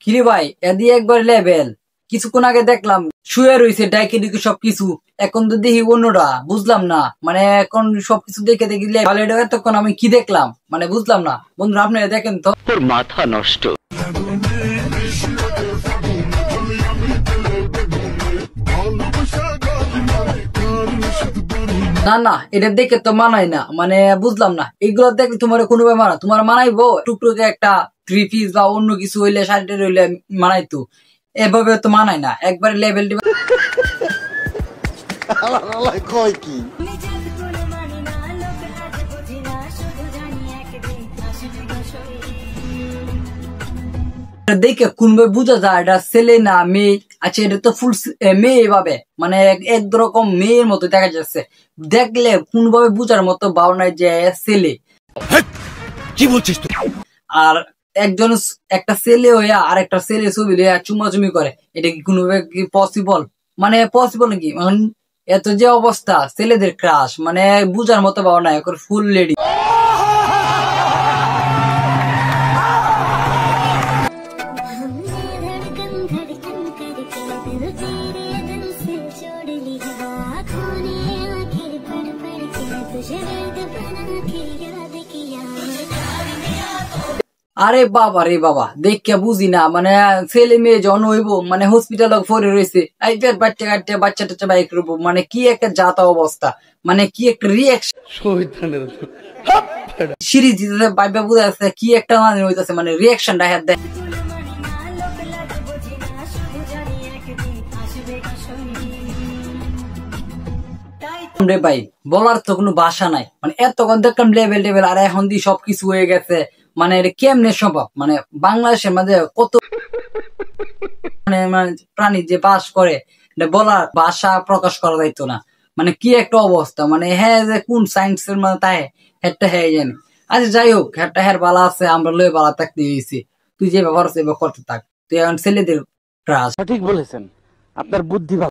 কিরে ভাই এদি একবার লেভেল কিছুক্ষণ আগে দেখলাম শুয়ে রয়েছে ডাইকে দিকে সবকিছু, এখন তো দেখি অন্যরা বুঝলাম না, মানে এখন সবকিছু দেখে দেখি এতক্ষণ আমি কি দেখলাম মানে বুঝলাম না। বন্ধুরা আপনারা দেখেন তো, তোর মাথা নষ্ট। না না এটা দেখে তো মানাই না, মানে বুঝলাম না এগুলো দেখলে তোমার কোনো মানা তোমার মানাইবো টুকটুকে একটা থ্রি পিস বা অন্য কিছু হইলে শাড়িটা হইলে মানাইতো, এভাবে তো মানাই না একবার লেভেল কয় কি দেখে কোনভাবে বোঝা যায় এটা ছেলে না মেয়ে। আচ্ছা এটা তো ফুল মেয়ে ভাবে, মানে একরকম মেয়ের মতো দেখা যাচ্ছে, দেখলে কোনভাবে বোঝার মতো ভাবনায় যে ছেলে। কি বলছিস তুই? আর একজন একটা ছেলে হইয়া আর একটা ছেলে ছবি লইয়া চুমাচুমি করে, এটা কি কোনোভাবে কি পসিবল? মানে পসিবল নাকি? এত যে অবস্থা ছেলেদের ক্রাশ, মানে বুঝার মতো ভাবনা এখন ফুল লেডি। আরে বাবা রে বাবা দেখে বুঝি না, মানে ছেলে মেয়ে জন হইব মানে হসপিটাল পরে রয়েছে বাচ্চা কাটতে বাচ্চা টাচ্চা বাইক রবো, মানে কি একটা জাতা অবস্থা, মানে কি একটা রিয়াকশন সিরিজ দিতেছে বাইবা বুঝা যাচ্ছে কি একটা মানে হইতেছে, মানে রিয়াকশনটা হ্যাঁ দেয় রে ভাই, বলার তো কোনো ভাষা নাই, মানে এতক্ষণ দেখলাম লেভেল টেভেল আর এখন দিয়ে সবকিছু হয়ে গেছে, মানে এটা কেমনে সম্ভব? মানে বাংলাদেশের মাঝে কত মানে প্রাণী যে বাস করে বলার ভাষা প্রকাশ করা যাইতো না, মানে কি একটা অবস্থা, মানে হ্যাঁ যে কোন সায়েন্সের মানে তাই হেডটা হ্যাঁ জানি। আচ্ছা যাই হোক হেডটা হ্যাঁ বালা আছে, আমরা লয়ে বালা থাকতে দিয়েছি, তুই যে ব্যবহার আছে করতে থাক, তুই এখন ছেলেদের ক্রাশ। সঠিক বলেছেন, আপনার বুদ্ধি ভালো।